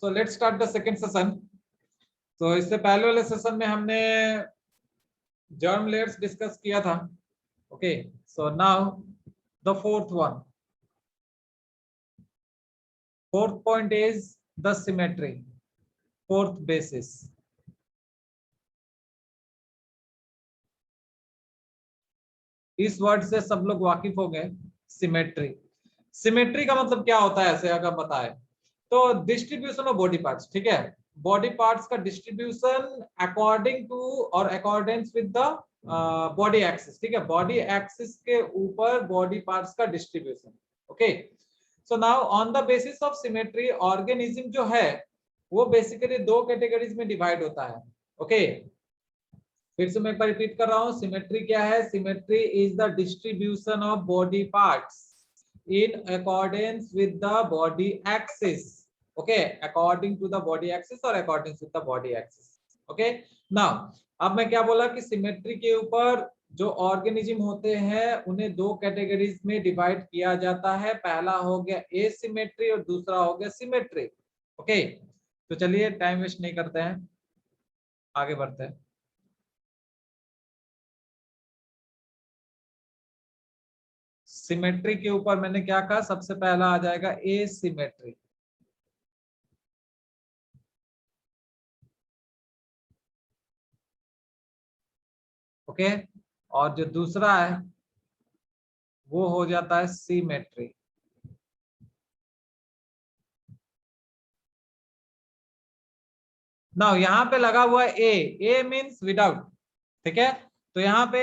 So let's start the second session. तो इससे पहले वाले सेशन में हमने जर्म लेयर्स डिस्कस किया था। Okay, so now the fourth one, fourth point is the symmetry, fourth basis. इस वर्ड से सब लोग वाकिफ हो गए, सिमेट्री। सिमेट्री का मतलब क्या होता है ऐसे अगर बताए तो डिस्ट्रीब्यूशन ऑफ बॉडी पार्ट्स, ठीक है, बॉडी पार्ट्स का डिस्ट्रीब्यूशन अकॉर्डिंग टू और accordance with the body axis, ठीक है, बॉडी एक्सिस के ऊपर बॉडी पार्ट्स का distribution. Okay, so now on the basis of symmetry organism जो है वो बेसिकली दो कैटेगरीज में डिवाइड होता है। ओके, फिर से मैं एक बार रिपीट कर रहा हूं, सिमेट्री क्या है? Symmetry is the distribution of body parts in accordance with the body axis. Okay, according to the body axis or according with the body axis. Okay, now अब मैं क्या बोला कि सिमेट्री के ऊपर जो ऑर्गेनिज्म होते हैं उन्हें दो कैटेगरीज में डिवाइड किया जाता है। पहला हो गया एसिमेट्री और दूसरा हो गया सिमेट्री। ओके, तो चलिए टाइम वेस्ट नहीं करते हैं, आगे बढ़ते हैं। सिमेट्री के ऊपर मैंने क्या कहा, सबसे पहला आ जाएगा एसिमेट्री। ओके, और जो दूसरा है वो हो जाता है सिमेट्री। नाउ यहाँ पे लगा हुआ है ए मींस विदाउट, ठीक है, तो यहाँ पे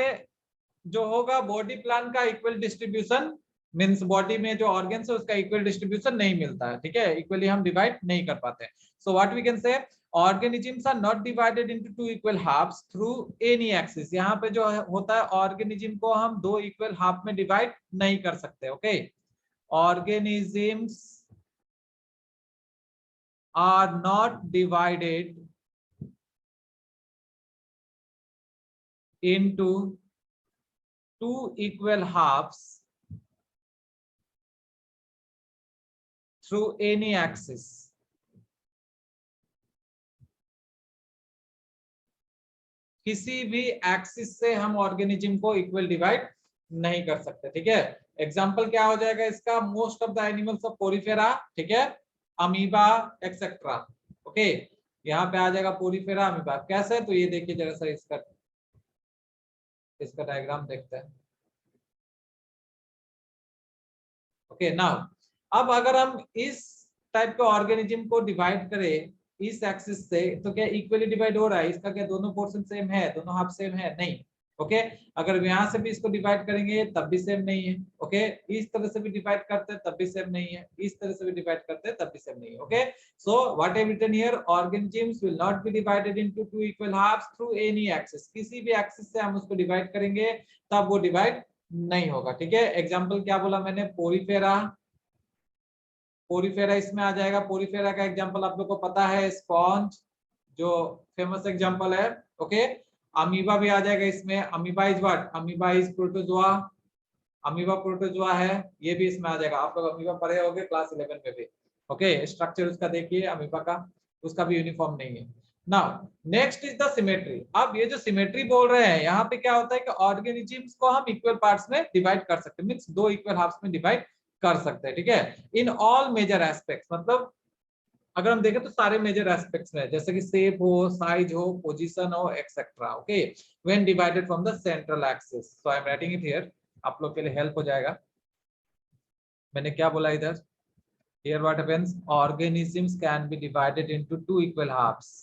जो होगा बॉडी प्लान का इक्वल डिस्ट्रीब्यूशन, मींस बॉडी में जो ऑर्गन्स है उसका इक्वल डिस्ट्रीब्यूशन नहीं मिलता है, ठीक है, इक्वली हम डिवाइड नहीं कर पाते। So what we can say, organisms are not divided into two equal halves through any axis. यहाँ पे जो होता है ऑर्गेनिज्म को हम दो इक्वल हाफ में डिवाइड नहीं कर सकते। Okay, organisms are not divided into two equal halves through any axis. किसी भी एक्सिस से हम ऑर्गेनिज्म को इक्वल डिवाइड नहीं कर सकते, ठीक है। एग्जांपल क्या हो जाएगा इसका, most of the animals of Porifera, ठीक है, अमीबा एक्सेट्रा। ओके, यहाँ पे आ जाएगा पोरीफेरा अमीबा, कैसे, तो ये देखिए जरा सा इसका डायग्राम देखते हैं। ओके, नाउ अब अगर हम इस टाइप के ऑर्गेनिज्म को डिवाइड करें इस एक्सिस से तो क्या इक्वली डिवाइड हो रहा है? इसका क्या दोनों पोर्शन सेम है, दोनों हाफ सेम है? नहीं। ओके, अगर यहाँ से भी इसको डिवाइड करेंगे तब भी सेम नहीं है। ओके, इस तरह से भी डिवाइड करते हैं तब भी सेम नहीं है, इस तरह से भी डिवाइड करते हैं तब भी सेम नहीं है। Okay, so what I written here, organisms will not be divided into two equal halves through any axis. किसी भी एक्सिस से हम उसको डिवाइड करेंगे तब वो डिवाइड नहीं होगा, ठीक है। एग्जाम्पल क्या बोला मैंने, पोरीफेरा, पोरीफेरा इसमें आ जाएगा। पोरीफेरा का एग्जांपल आप लोग को पता है, स्पॉन्ज जो फेमस एग्जांपल है। ओके, अमीबा भी आ जाएगा इसमें। Amoeba is what, amoeba is protozoa, amoeba protozoa है, ये भी इसमें आ जाएगा। आप लोग अमीबा पढ़े होंगे क्लास 11 में भी। ओके, स्ट्रक्चर उसका देखिए अमीबा का, उसका भी यूनिफॉर्म नहीं है। Now next is the symmetry. अब ये जो सिमेट्री बोल रहे हैं यहाँ पे क्या होता है कि ऑर्गेनिजम्स को हम इक्वल पार्ट्स में डिवाइड कर सकते हैं, मींस दो इक्वल हाफ्स में डिवाइड कर सकते हैं, ठीक है, इन ऑल मेजर एस्पेक्ट्स। मतलब अगर हम देखें तो सारे मेजर एस्पेक्ट्स में, जैसे कि शेप हो, साइज हो, पोजीशन हो, etcetera. Okay, when divided from the central axis. So I am writing it here, आप लोग के लिए हेल्प हो जाएगा। मैंने क्या बोला इधर, here what happens, organisms can be divided into two equal halves.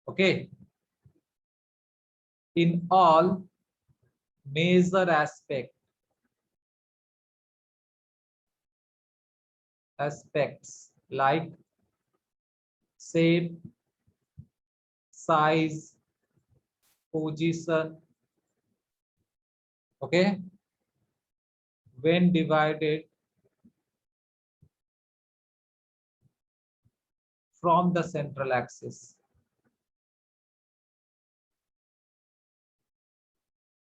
Okay, in all major aspects like shape, size, position. Okay, when divided from the central axis.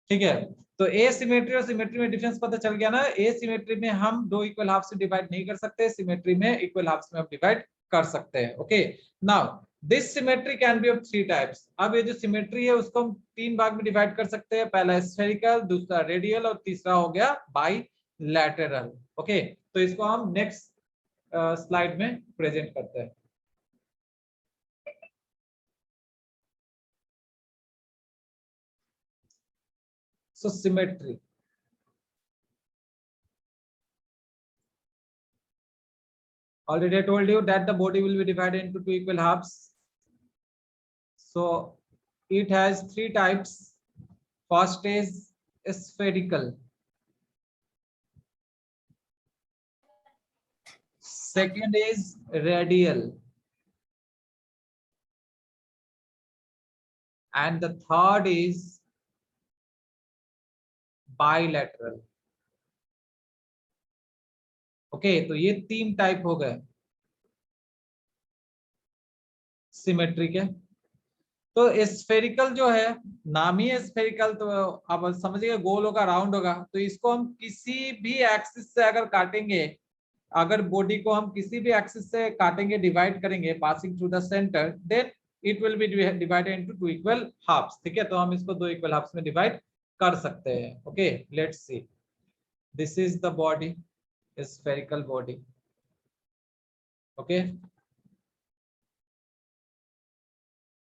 ठीक है। तो एसिमेट्री और सिमेट्री में डिफरेंस पता चल गया ना। एसिमेट्री में हम दो इक्वल हाफ से डिवाइड नहीं कर सकते, सिमेट्री में इक्वल हाफ में हम डिवाइड कर सकते हैं। Okay, now this symmetry can be of three types. अब ये जो सिमेट्री है उसको हम तीन भाग में डिवाइड कर सकते हैं, पहला स्फेरिकल, दूसरा रेडियल और तीसरा हो गया बाइलैटरल। ओके, तो इसको हम नेक्स्ट स्लाइड में प्रेजेंट करते हैं। So symmetry. Already I told you that the body will be divided into two equal halves. So it has three types. First is spherical. Second is radial. And the third is bilateral. Okay, तो ये तीन type हो गए symmetry के। तो spherical जो है, नाम ही है स्फेरिकल, तो अब समझिए गोल होगा, राउंड होगा। तो इसको हम किसी भी एक्सिस से अगर काटेंगे, अगर बॉडी को हम किसी भी एक्सिस से काटेंगे, डिवाइड करेंगे passing through the centre, then it will be divided into two equal halves. ठीक है, तो हम इसको दो इक्वल हाफ्स में डिवाइड कर सकते हैं। Okay, let's see, this is the body, spherical body. Okay,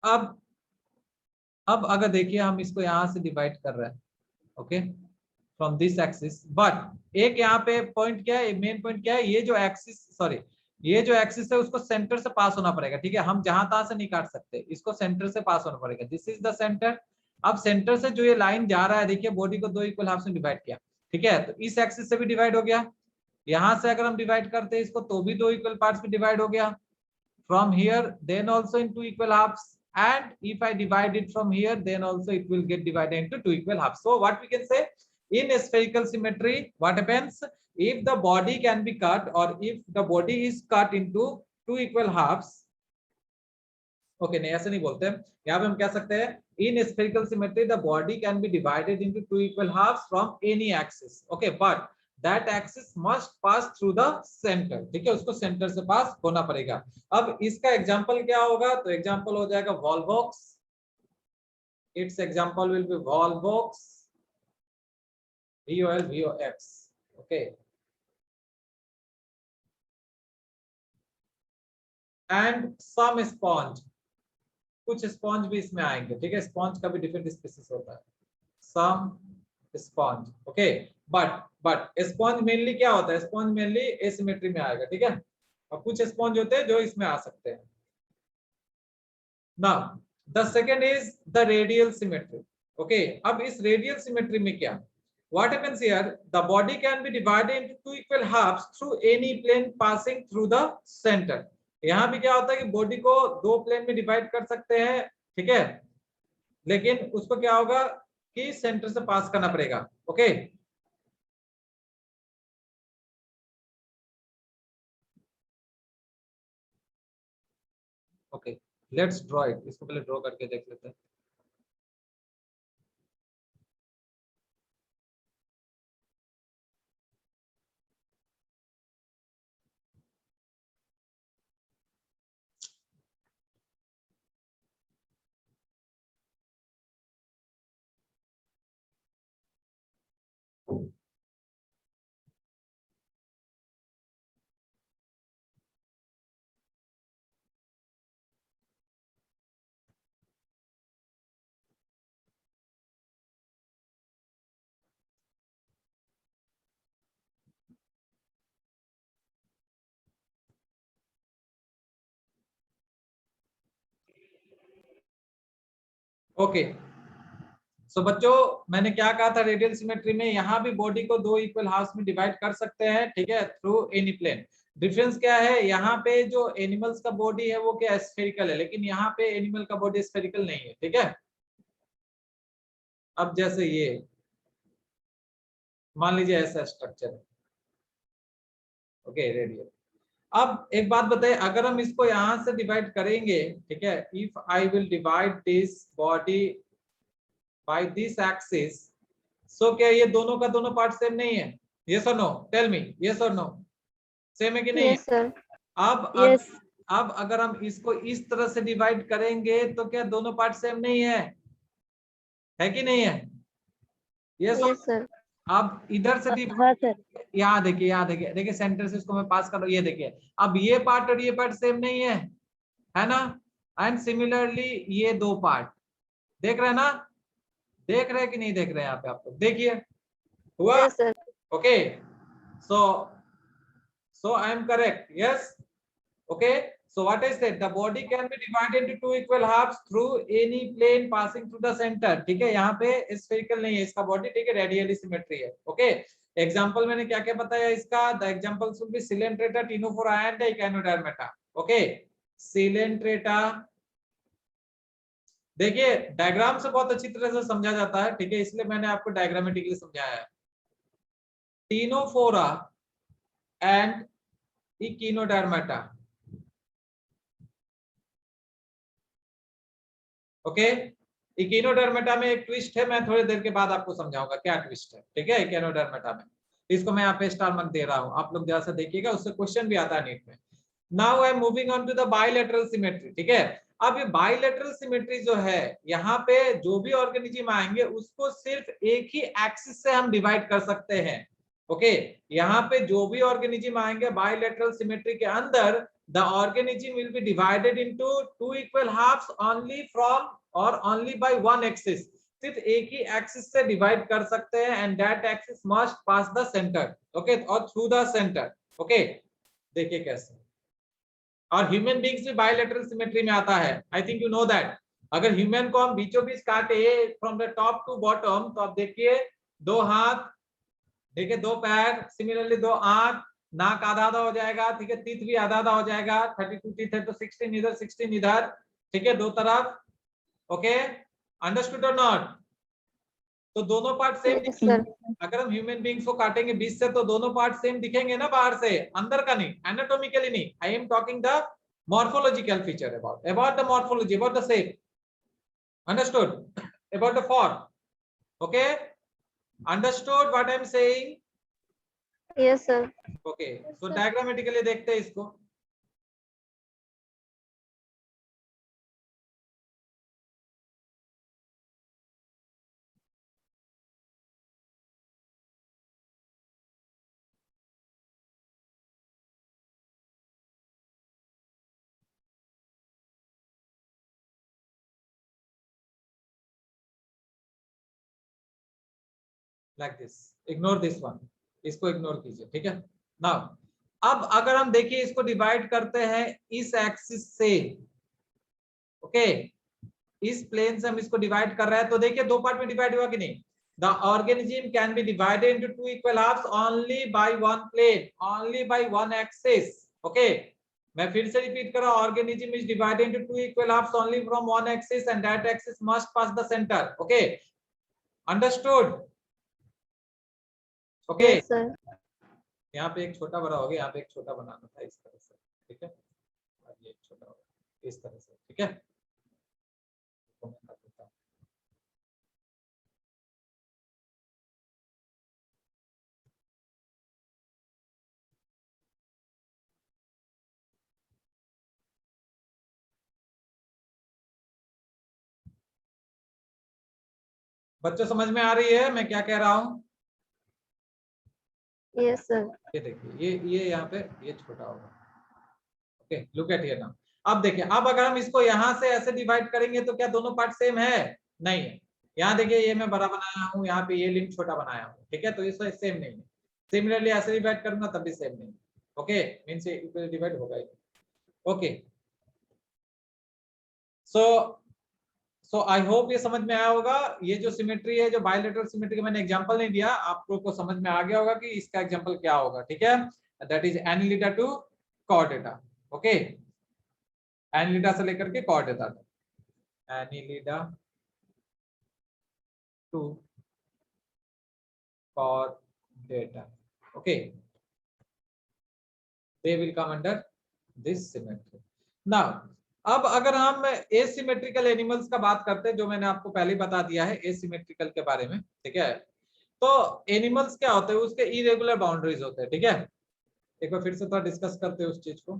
अब अगर देखिए हम इसको यहां से डिवाइड कर रहे हैं, okay, from this axis, but एक यहाँ पे पॉइंट क्या है, मेन पॉइंट क्या है, ये जो एक्सिस, सॉरी, ये जो एक्सिस है उसको सेंटर से पास होना पड़ेगा। ठीक है, हम जहां तहां से नहीं काट सकते, इसको सेंटर से पास होना पड़ेगा। This is the centre. अब सेंटर से जो ये लाइन जा रहा है, देखिए बॉडी को दो इक्वल हाफ में डिवाइड किया। ठीक है, तो इस एक्सिस से भी डिवाइड हो गया, यहां से अगर हम डिवाइड करते हैं इसको तो भी दो इक्वल पार्ट्स में डिवाइड हो गया। From here then also in two equal halves, and if I divide it from here then also it will get divided into two equal halves. So what we can say, in spherical symmetry what happens, if the body can be cut, or if the body is cut into two equal halves, okay, नहीं ऐसे नहीं बोलते, यहाँ पे हम कह सकते हैं in spherical symmetry the body can be divided into two equal halves from any axis. Okay, but that axis must pass through the center. ठीक है, उसको सेंटर से पास होना पड़ेगा। अब इसका एग्जांपल क्या होगा, तो एग्जांपल हो जाएगा Volvox. It's example will be Volvox, VOLVOX। Okay, and some sponge, कुछ स्पॉन्ज भी इसमें आएंगे। ठीक है, स्पॉन्ज का भी डिफरेंट स्पीसीज होता है, some sponge. Okay, but sponge mainly क्या होता है, स्पॉन्ज मेनली एसिमेट्री में आएगा। ठीक है, और कुछ स्पॉन्ज होते हैं जो इसमें आ सकते हैं। Now the second is the radial symmetry. Okay, अब इस रेडियल सिमेट्री में क्या, what happens here, the body can be divided into two equal halves through any plane passing through the center। यहाँ भी क्या होता है कि बॉडी को दो प्लेन में डिवाइड कर सकते हैं। ठीक है, लेकिन उसको क्या होगा कि सेंटर से पास करना पड़ेगा। Okay, okay, let's draw it. इसको पहले ड्रॉ करके देख लेते हैं। ओके, सो बच्चों मैंने क्या कहा था, रेडियल सिमेट्री में यहाँ भी बॉडी को दो इक्वल हाफ्स में डिवाइड कर सकते हैं। ठीक है, थ्रू एनी प्लेन। डिफरेंस क्या है, यहाँ पे जो एनिमल्स का बॉडी है वो क्या स्फेरिकल है, लेकिन यहाँ पे एनिमल का बॉडी स्फेरिकल नहीं है। ठीक है, अब जैसे ये मान लीजिए ऐसा स्ट्रक्चर है, ओके, रेडियल। अब एक बात बताइए, अगर हम इसको यहां से डिवाइड करेंगे, ठीक है, if I will divide this body by this axis, सो क्या ये दोनों का दोनों पार्ट सेम नहीं है? यस और नो, टेल मी, यस और नो, सेम है कि नहीं है? Yes sir. अब यस। अब अगर हम इसको इस तरह से डिवाइड करेंगे तो क्या दोनों पार्ट सेम नहीं है कि नहीं है? यस। Yes sir. अब इधर से हाँ सर। यहाँ देखिए, यहाँ देखिए, देखिए सेंटर से इसको मैं पास कर रहा हूँ, ये देखिए अब ये पार्ट और ये पार्ट सेम नहीं है ना? एंड सिमिलरली ये दो पार्ट, देख रहे हैं ना? देख रहे हैं कि नहीं देख रहे हैं? यहाँ पे आप लोग देखिए, हुआ? Yes sir. Okay, so I am correct, yes, okay. So what I said, the body can be divided into two equal halves through any plane passing through the center. ठीक है, यहाँ पे spherical नहीं है इसका बॉडी, ठीक है, radially symmetry है। ओके, एग्जांपल मैंने क्या क्या बताया इसका? The examples will be Coelenterata, Ctenophora and Echinodermata. Okay, Coelenterata, देखिए डायग्राम से बहुत अच्छी तरह से समझा जाता है, ठीक है, इसलिए मैंने आपको डायग्रामेटिकली समझाया है। Ctenophora and Echinodermata, okay. Echinodermata में एक ट्विस्ट है, मैं थोड़ी देर के बाद आपको समझाऊंगा क्या ट्विस्ट है, ठीक है, इकोनोडर्मेटा में। इसको मैं यहाँ पे स्टार मार्क दे रहा हूँ, आप लोग जरा सा देखिएगा, उससे क्वेश्चन भी आता है नीट में। Now I am moving on to the bilateral symmetry, ठीक है। अब ये बाइलेटरल सिमेट्री जो है, यहाँ पे जो भी ऑर्गेनिज्म आएंगे उसको सिर्फ एक ही एक्सिस से हम डिवाइड कर सकते हैं। ओके, यहाँ पे जो भी ऑर्गेनिज्म आएंगे बाइलेटरल सिमेट्री के अंदर, the organism will be divided into two equal halves only from or only by one axis, सिर्फ एक ही एक्सिस से डिवाइड कर सकते हैं, and that axis must pass the centre, okay, और थ्रू द सेंटर। ओके, देखिए कैसे। और ह्यूमन बींग्स भी बायलैटरल सिमेट्री में आता है, I think you know that. अगर ह्यूमन को हम बीचों बीच काटे from the top to bottom, तो आप देखिए दो हाथ, देखिए दो पैर, सिमिलरली दो आंख, नाक आधा आधा हो जाएगा, ठीक है, टीथ भी आधा आधा हो जाएगा, 32 टीथ है तो 16 इधर 16 इधर, ठीक है, दो तरफ। ओके, अंडरस्टूड और नॉट? तो दोनों पार्ट सेम यस सर। अगर हम ह्यूमन बींग्स को काटेंगे बीच से तो दोनों पार्ट सेम दिखेंगे ना बाहर से, अंदर का नहीं, एनाटॉमिकली नहीं। I am talking the morphological feature, about the morphology, about the shape, understood, about the form, okay, understood what I am saying? Yes sir. Okay, तो डायग्रामेटिकली देखते हैं इसको। Like this, ignore this one, इसको ignore कीजिए, ठीक है। Now अब अगर हम देखिए इसको डिवाइड करते हैं इस एक्सिस से, ओके, इस प्लेन से हम इसको डिवाइड कर रहे हैं, तो देखिए दो पार्ट में डिवाइड हुआ कि नहीं? The organism can be divided into two equal halves only by one plane, only by one axis. Okay, मैं फिर से रिपीट कर रहा हूं, organism is divided into two equal halves only from one axis and that axis must pass the center. Okay, understood? Okay, yes sir. यहाँ पे एक छोटा बड़ा हो गया, यहाँ पे एक छोटा बनाना था इस तरह से, ठीक है, और ये छोटा होगा इस तरह से, ठीक है। तो मैं कर देता हूं। बच्चों समझ में आ रही है मैं क्या कह रहा हूँ? Yes sir. ये देखिए, ये यहाँ पे ये छोटा होगा, okay, look at here now. अब देखिए, अब अगर हम इसको यहाँ से ऐसे डिवाइड करेंगे तो क्या दोनों पार्ट सेम है? नहीं है। यहाँ देखिए ये मैं बड़ा बनाया हूँ, यहाँ पे ये लिंक छोटा बनाया हूँ, ठीक है, तो इसको सेम नहीं है। सिमिलरली ऐसे डिवाइड करूंगा तब भी सेम नहीं है, ओके, मींस ये डिवाइड होगा ही, ओके। सो आई होप ये समझ में आया होगा। ये जो सिमेट्री है, जो बायलैटरल सिमेट्री का मैंने एग्जांपल नहीं दिया, आप लोग को समझ में आ गया होगा कि इसका एग्जांपल क्या होगा, ठीक है, that is Annelida to Chordata, okay, Annelida से लेकर के कॉर्डेटा तक, Annelida to Chordata, okay, they will come under this symmetry. Now अब अगर हम एसिमेट्रिकल एनिमल्स का बात करते हैं, जो मैंने आपको पहले बता दिया है एसिमेट्रिकल के बारे में, ठीक है, तो एनिमल्स क्या होते हैं, उसके इरेगुलर बाउंड्रीज होते हैं, ठीक है। एक बार फिर से थोड़ा डिस्कस करते हैं उस चीज को,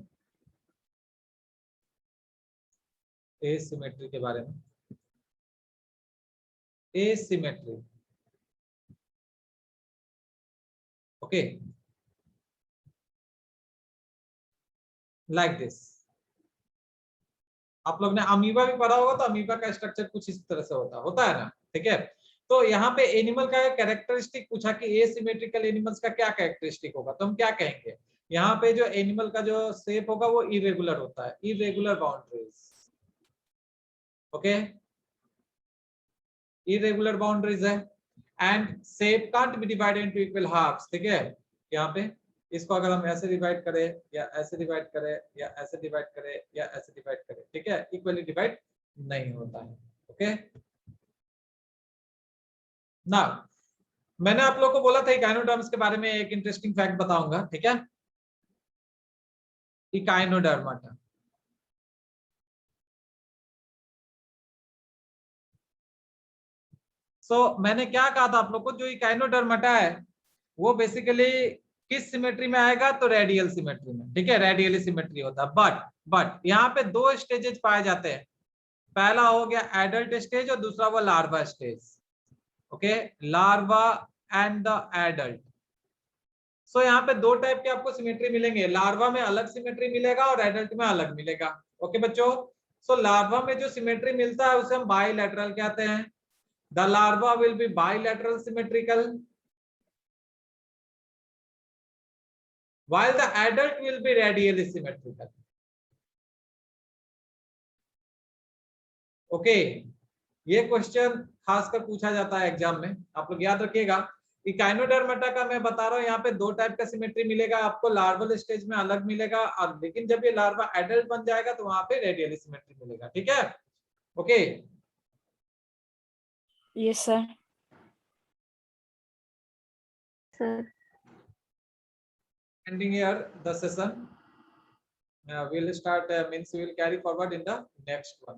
एसिमेट्री के बारे में। Asymmetry, okay, like this. आप लोग ने अमीबा भी पढ़ा होगा, तो अमीबा का स्ट्रक्चर कुछ इस तरह से होता है ना, ठीक है। तो यहाँ पे एनिमल का कैरेक्टरिस्टिक पूछा कि एसिमेट्रिकल एनिमल्स का क्या कैरेक्टरिस्टिक होगा, तो हम क्या कहेंगे, यहाँ पे जो एनिमल का जो शेप होगा वो इरेगुलर होता है, irregular boundaries, okay, irregular boundaries है, and shape can't be divided into equal halves, ठीक है। यहाँ पे इसको अगर हम ऐसे डिवाइड करें या ऐसे डिवाइड करें या ऐसे डिवाइड करें या ऐसे डिवाइड करें, ठीक है, इक्वली डिवाइड नहीं होता है, ओके ना। मैंने आप लोगों को बोला था इकाइनोडर्म्स के बारे में एक इंटरेस्टिंग फैक्ट बताऊंगा, ठीक है। इकाइनोडर्माटा, मैंने क्या कहा था आप लोग को, जो इकाइनोडर्माटा है वो बेसिकली किस सिमेट्री में आएगा, तो रेडियल सिमेट्री में, ठीक है, रेडियल सिमेट्री होता है। बट यहाँ पे दो स्टेजेस पाए जाते हैं, पहला हो गया एडल्ट स्टेज और दूसरा वो larva stage, okay, larva and the adult. यहाँ पे दो टाइप के आपको सिमेट्री मिलेंगे, लार्वा में अलग सिमेट्री मिलेगा और एडल्ट में अलग मिलेगा, ओके बच्चों। लार्वा में जो सिमेट्री मिलता है उसे हम बाइलैटरल कहते हैं, the larva will be bilateral symmetrical, while the adult will be radially symmetrical, okay. ये क्वेश्चन खासकर पूछा जाता है एग्जाम में, आप लोग याद रखिएगा। इकाइनोडर्माटा का मैं बता रहा हूँ, यहाँ पे दो टाइप का सिमेट्री मिलेगा आपको, लार्वल स्टेज में अलग मिलेगा, और लेकिन जब ये लार्वा एडल्ट बन जाएगा तो वहां पे रेडियल सिमेट्री मिलेगा, ठीक है, okay. Yes sir. Sir Ending here the session, we'll start means we will carry forward in the next one.